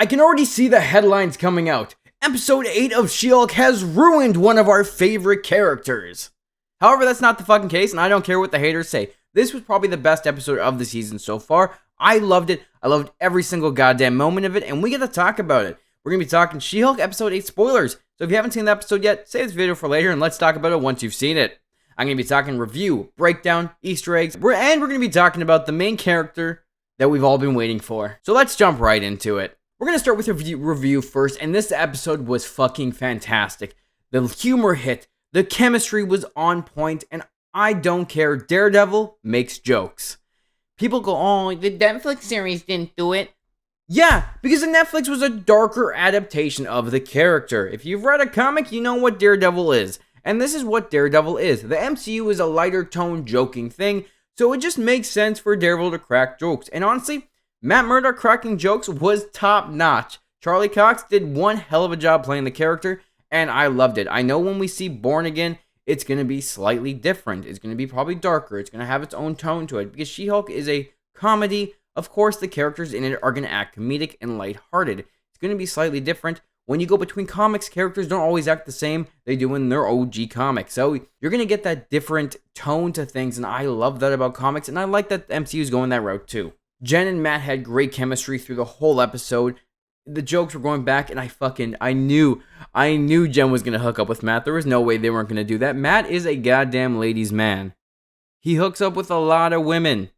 I can already see the headlines coming out. Episode 8 of She-Hulk has ruined one of our favorite characters. However, that's not the fucking case, and I don't care what the haters say. This was probably the best episode of the season so far. I loved it. I loved every single goddamn moment of it, and we get to talk about it. We're going to be talking She-Hulk Episode 8 spoilers. So if you haven't seen the episode yet, save this video for later, and let's talk about it once you've seen it. I'm going to be talking review, breakdown, Easter eggs, and we're going to be talking about the main character that we've all been waiting for. So let's jump right into it. We're going to start with a review first, and this episode was fucking fantastic. The humor hit, the chemistry was on point, and I don't care. Daredevil makes jokes. People go, oh, the Netflix series didn't do it. Yeah, because the Netflix was a darker adaptation of the character. If you've read a comic, you know what Daredevil is. And this is what Daredevil is. The MCU is a lighter tone joking thing, so it just makes sense for Daredevil to crack jokes. And honestly, Matt Murdock cracking jokes was top notch. Charlie Cox did one hell of a job playing the character, and I loved it. I know when we see Born Again, it's going to be slightly different. It's going to be probably darker. It's going to have its own tone to it, because She-Hulk is a comedy. Of course, the characters in it are going to act comedic and lighthearted. It's going to be slightly different. When you go between comics, characters don't always act the same they do in their OG comics. So you're going to get that different tone to things, and I love that about comics, and I like that the MCU is going that route too. Jen and Matt had great chemistry through the whole episode. The jokes were going back, and I knew Jen was going to hook up with Matt. There was no way they weren't going to do that. Matt is a goddamn ladies' man. He hooks up with a lot of women.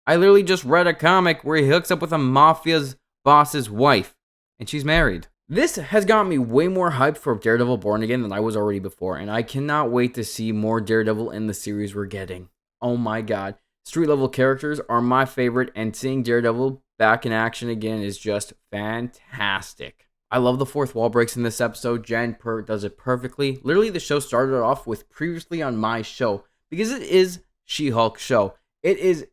I literally just read a comic where he hooks up with a mafia's boss's wife, and she's married. This has got me way more hyped for Daredevil Born Again than I was already before, and I cannot wait to see more Daredevil in the series we're getting. Oh my god. Street level characters are my favorite, and seeing Daredevil back in action again is just fantastic. I love the fourth wall breaks in this episode. Jen does it perfectly. Literally, the show started off with previously on my show, because it is She-Hulk show. It is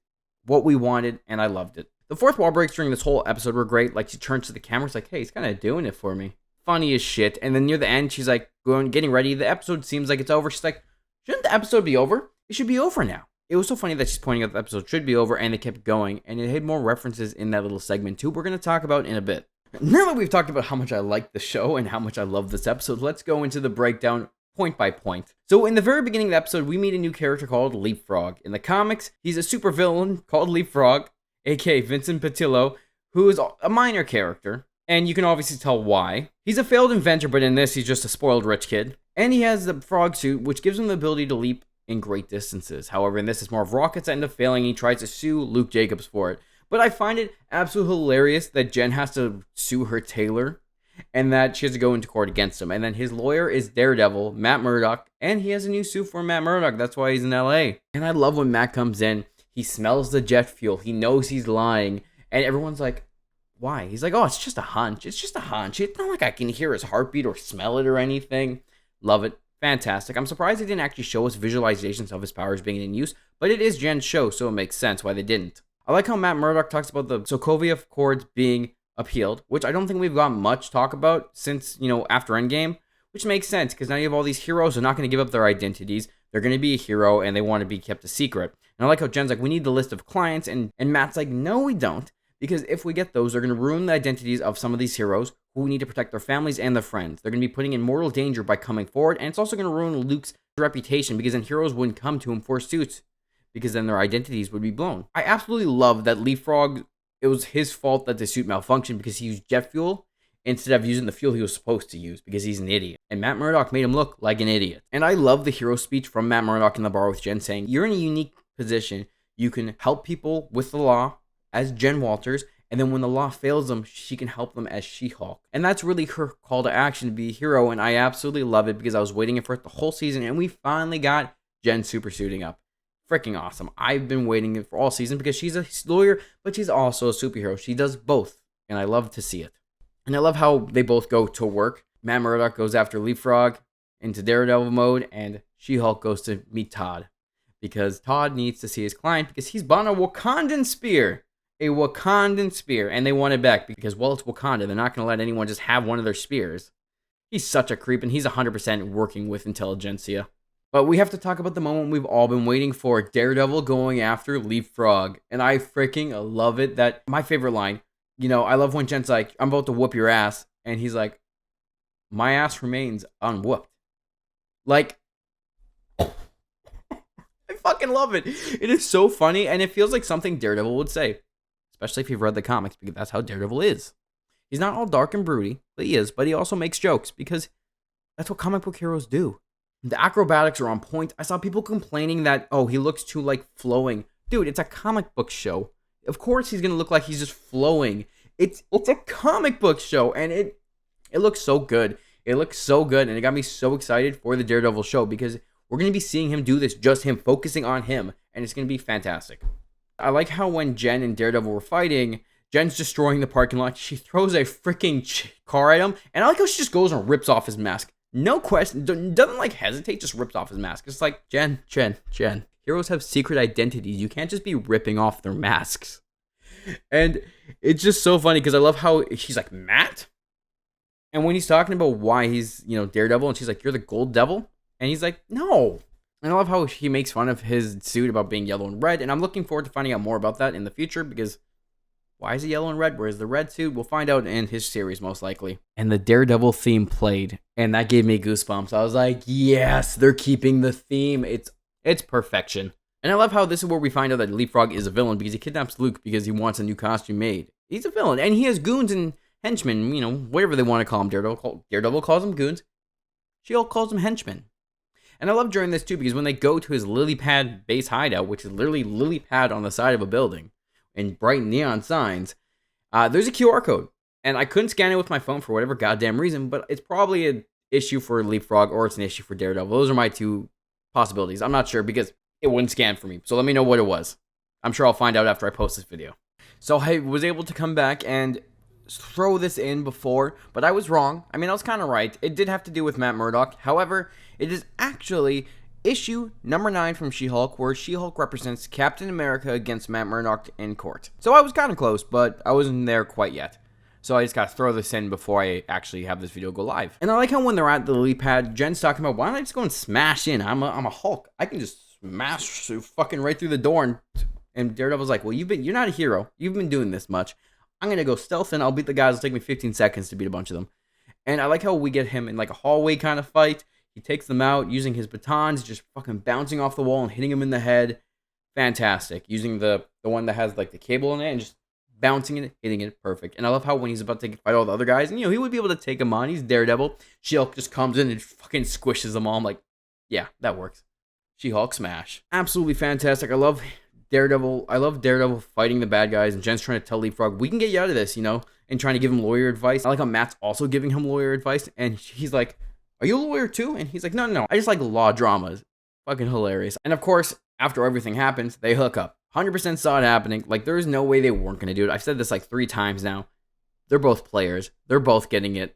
what we wanted, and I loved it. The fourth wall breaks during this whole episode were great. Like, she turns to the camera, it's like, hey, he's kind of doing it for me. Funny as shit. And then near the end, she's like, getting ready. The episode seems like it's over. She's like, shouldn't the episode be over? It should be over now. It was so funny that she's pointing out the episode should be over, and it kept going, and it had more references in that little segment too. We're going to talk about in a bit. Now that we've talked about how much I like the show and how much I love this episode, let's go into the breakdown point by point. So in the very beginning of the episode, we meet a new character called Leapfrog. In the comics, he's a supervillain called Leapfrog, aka Vincent Patillo, who is a minor character, and you can obviously tell why. He's a failed inventor, but in this, he's just a spoiled rich kid. And he has the frog suit, which gives him the ability to leap in great distances. However, in this, it's more of rockets that end up failing. He tries to sue Luke Jacobs for it. But I find it absolutely hilarious that Jen has to sue her tailor, and that she has to go into court against him. And then his lawyer is Daredevil, Matt Murdock, and he has a new suit for Matt Murdock. That's why he's in LA. And I love when Matt comes in. He smells the jet fuel. He knows he's lying. And everyone's like, why? He's like, oh, it's just a hunch. It's just a hunch. It's not like I can hear his heartbeat or smell it or anything. Love it. Fantastic. I'm surprised they didn't actually show us visualizations of his powers being in use, but it is Jen's show, so it makes sense why they didn't. I like how Matt Murdock talks about the Sokovia Accords being appealed, which I don't think we've got much talk about since, after Endgame, which makes sense, because now you have all these heroes who are not going to give up their identities. They're going to be a hero, and they want to be kept a secret. And I like how Jen's like, we need the list of clients, and Matt's like, no, we don't, because if we get those, they're going to ruin the identities of some of these heroes who need to protect their families and their friends. They're going to be putting in mortal danger by coming forward, and it's also going to ruin Luke's reputation, because then heroes wouldn't come to him for suits, because then their identities would be blown. I absolutely love that Leapfrog, it was his fault that the suit malfunctioned because he used jet fuel instead of using the fuel he was supposed to use, because he's an idiot. And Matt Murdock made him look like an idiot. And I love the hero speech from Matt Murdock in the bar with Jen saying, you're in a unique position. You can help people with the law as Jen Walters, and then when the law fails them, she can help them as She-Hulk. And that's really her call to action to be a hero, and I absolutely love it, because I was waiting for it the whole season, and we finally got Jen super suiting up. Freaking awesome. I've been waiting for all season, because she's a lawyer, but she's also a superhero. She does both, and I love to see it. And I love how they both go to work. Matt Murdock goes after Leapfrog into Daredevil mode, and She-Hulk goes to meet Todd, because Todd needs to see his client, because he's bought a Wakandan spear. A Wakandan spear, and they want it back because, well, it's Wakanda. They're not going to let anyone just have one of their spears. He's such a creep, and he's 100% working with intelligentsia. But we have to talk about the moment we've all been waiting for, Daredevil going after Leapfrog. And I freaking love it. That my favorite line, I love when Jen's like, I'm about to whoop your ass. And he's like, my ass remains unwhooped. Like, I fucking love it. It is so funny. And it feels like something Daredevil would say. Especially if you've read the comics, because that's how Daredevil is. He's not all dark and broody, but he is. But he also makes jokes, because that's what comic book heroes do. The acrobatics are on point. I saw people complaining that, oh, he looks too, like, flowing. Dude, it's a comic book show. Of course he's going to look like he's just flowing. It's a comic book show, and it looks so good. It looks so good, and it got me so excited for the Daredevil show, because we're going to be seeing him do this, just him, focusing on him, and it's going to be fantastic. I like how when Jen and Daredevil were fighting, Jen's destroying the parking lot. She throws a freaking car at him, and I like how she just goes and rips off his mask. No question, doesn't like hesitate, just rips off his mask. It's like, Jen. Heroes have secret identities. You can't just be ripping off their masks. And it's just so funny because I love how she's like, Matt? And when he's talking about why he's, Daredevil, and she's like, you're the Gold Devil? And he's like, no. And I love how he makes fun of his suit about being yellow and red. And I'm looking forward to finding out more about that in the future, because why is he yellow and red? Where's the red suit? We'll find out in his series, most likely. And the Daredevil theme played, and that gave me goosebumps. I was like, yes, they're keeping the theme. It's perfection. And I love how this is where we find out that Leapfrog is a villain, because he kidnaps Luke because he wants a new costume made. He's a villain, and he has goons and henchmen, whatever they want to call him. Daredevil calls them goons. She-Hulk calls them henchmen. And I love during this, too, because when they go to his lily pad base hideout, which is literally lily pad on the side of a building, and bright neon signs, there's a QR code. And I couldn't scan it with my phone for whatever goddamn reason, but it's probably an issue for Leapfrog or it's an issue for Daredevil. Those are my two possibilities. I'm not sure because it wouldn't scan for me. So let me know what it was. I'm sure I'll find out after I post this video. So I was able to come back and throw this in before, but I was wrong. I mean, I was kind of right. It did have to do with Matt Murdock. However, it is actually issue number 9 from She-Hulk, where She-Hulk represents Captain America against Matt Murdock in court. So I was kind of close, but I wasn't there quite yet. So I just got to throw this in before I actually have this video go live. And I like how when they're at the lily pad, Jen's talking about, why don't I just go and smash in? I'm a Hulk. I can just smash fucking right through the door. And Daredevil's like, well, you're not a hero. You've been doing this much. I'm going to go stealth and I'll beat the guys. It'll take me 15 seconds to beat a bunch of them. And I like how we get him in like a hallway kind of fight. He takes them out using his batons, just fucking bouncing off the wall and hitting him in the head. Fantastic. Using the one that has like the cable in it and just bouncing it, hitting it, perfect. And I love how when he's about to fight all the other guys, and he would be able to take him on. He's Daredevil. She-Hulk just comes in and fucking squishes them all. I'm like, yeah, that works. She-Hulk smash. Absolutely fantastic. I love Daredevil. I love Daredevil fighting the bad guys, and Jen's trying to tell Leapfrog, we can get you out of this, and trying to give him lawyer advice. I like how Matt's also giving him lawyer advice, and he's like, are you a lawyer too? And he's like, no, I just like law dramas. Fucking hilarious. And of course, after everything happens, they hook up. 100% saw it happening. Like, there is no way they weren't going to do it. I've said this like 3 times now. They're both players. They're both getting it.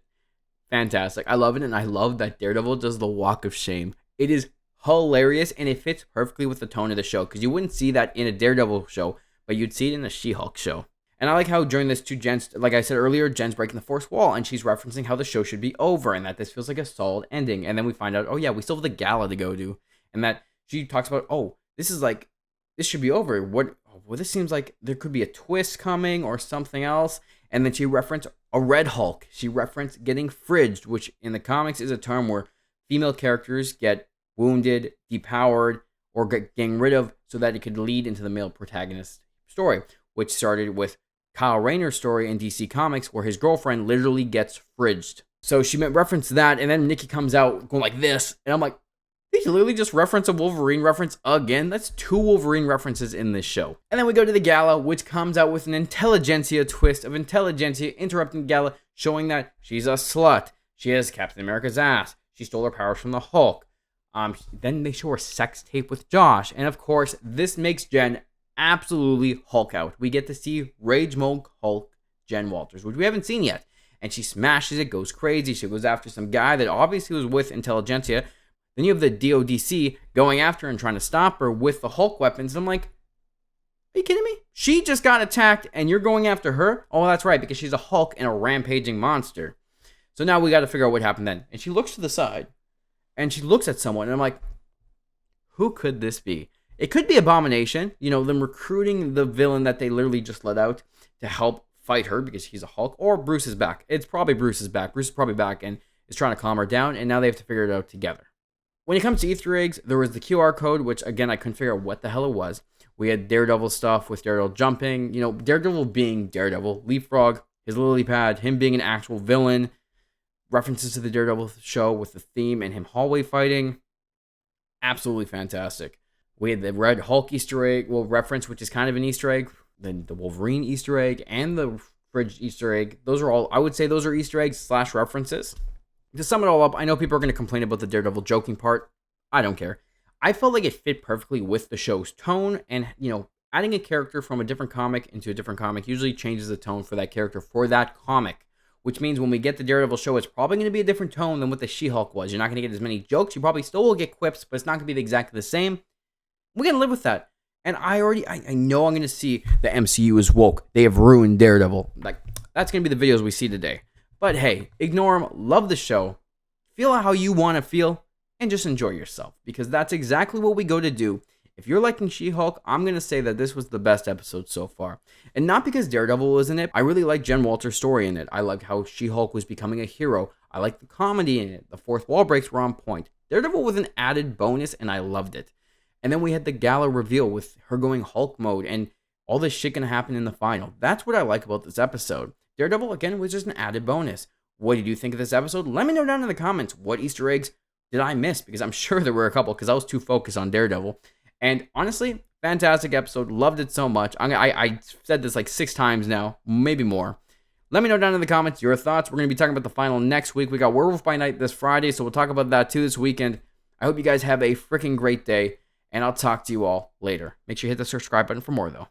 Fantastic. I love it, and I love that Daredevil does the walk of shame. It is hilarious, and it fits perfectly with the tone of the show, because you wouldn't see that in a Daredevil show, but you'd see it in a She-Hulk show. And I like how during this, Jen's, like I said earlier, Jen's breaking the fourth wall, and she's referencing how the show should be over, and that this feels like a solid ending. And then we find out, oh yeah, we still have the gala to go to, and that she talks about, oh, this should be over. Well, this seems like there could be a twist coming or something else. And then she referenced a Red Hulk. She referenced getting fridged, which in the comics is a term where female characters get wounded, depowered, or getting rid of so that it could lead into the male protagonist story, which started with Kyle Rayner's story in DC Comics, where his girlfriend literally gets fridged. So she referenced that, and then Nikki comes out going like this, and I'm like, did you literally just reference a Wolverine reference again? That's 2 Wolverine references in this show. And then we go to the gala, which comes out with an intelligentsia twist of intelligentsia interrupting the gala, showing that she's a slut. She has Captain America's ass. She stole her powers from the Hulk. Then they show her sex tape with Josh. And of course, this makes Jen absolutely Hulk out. We get to see Rage Mode Hulk Jen Walters, which we haven't seen yet. And she smashes it, goes crazy. She goes after some guy that obviously was with intelligentsia. Then you have the DODC going after her and trying to stop her with the Hulk weapons. And I'm like, are you kidding me? She just got attacked and you're going after her? Oh, that's right, because she's a Hulk and a rampaging monster. So now we got to figure out what happened then. And she looks to the side and she looks at someone and I'm like, who could this be? It could be Abomination, them recruiting the villain that they literally just let out to help fight her because he's a Hulk, or Bruce is back. It's probably Bruce is back. Bruce is probably back and is trying to calm her down, and now they have to figure it out together. When it comes to Easter eggs, there was the QR code, which again, I couldn't figure out what the hell it was. We had Daredevil stuff with Daredevil jumping, Daredevil being Daredevil, Leapfrog, his lily pad, him being an actual villain, references to the Daredevil show with the theme and him hallway fighting. Absolutely fantastic. We had the Red Hulk Easter egg, reference, which is kind of an Easter egg, then the Wolverine Easter egg, and the fridge Easter egg. Those are all, I would say those are Easter eggs / references. To sum it all up, I know people are going to complain about the Daredevil joking part. I don't care. I felt like it fit perfectly with the show's tone, and, adding a character from a different comic into a different comic usually changes the tone for that character for that comic, which means when we get the Daredevil show, it's probably going to be a different tone than what the She-Hulk was. You're not going to get as many jokes. You probably still will get quips, but it's not going to be exactly the same. We're going to live with that. And I know I'm going to see the MCU is woke. They have ruined Daredevil. Like, that's going to be the videos we see today. But hey, ignore them. Love the show. Feel how you want to feel. And just enjoy yourself. Because that's exactly what we go to do. If you're liking She-Hulk, I'm going to say that this was the best episode so far. And not because Daredevil was in it. I really like Jen Walter's story in it. I liked how She-Hulk was becoming a hero. I liked the comedy in it. The fourth wall breaks were on point. Daredevil was an added bonus, and I loved it. And then we had the gala reveal with her going Hulk mode and all this shit gonna happen in the final. That's what I like about this episode. Daredevil, again, was just an added bonus. What did you think of this episode? Let me know down in the comments. What Easter eggs did I miss? Because I'm sure there were a couple because I was too focused on Daredevil. And honestly, fantastic episode. Loved it so much. I said this like 6 times now, maybe more. Let me know down in the comments your thoughts. We're going to be talking about the final next week. We got Werewolf by Night this Friday, so we'll talk about that too this weekend. I hope you guys have a freaking great day. And I'll talk to you all later. Make sure you hit the subscribe button for more, though.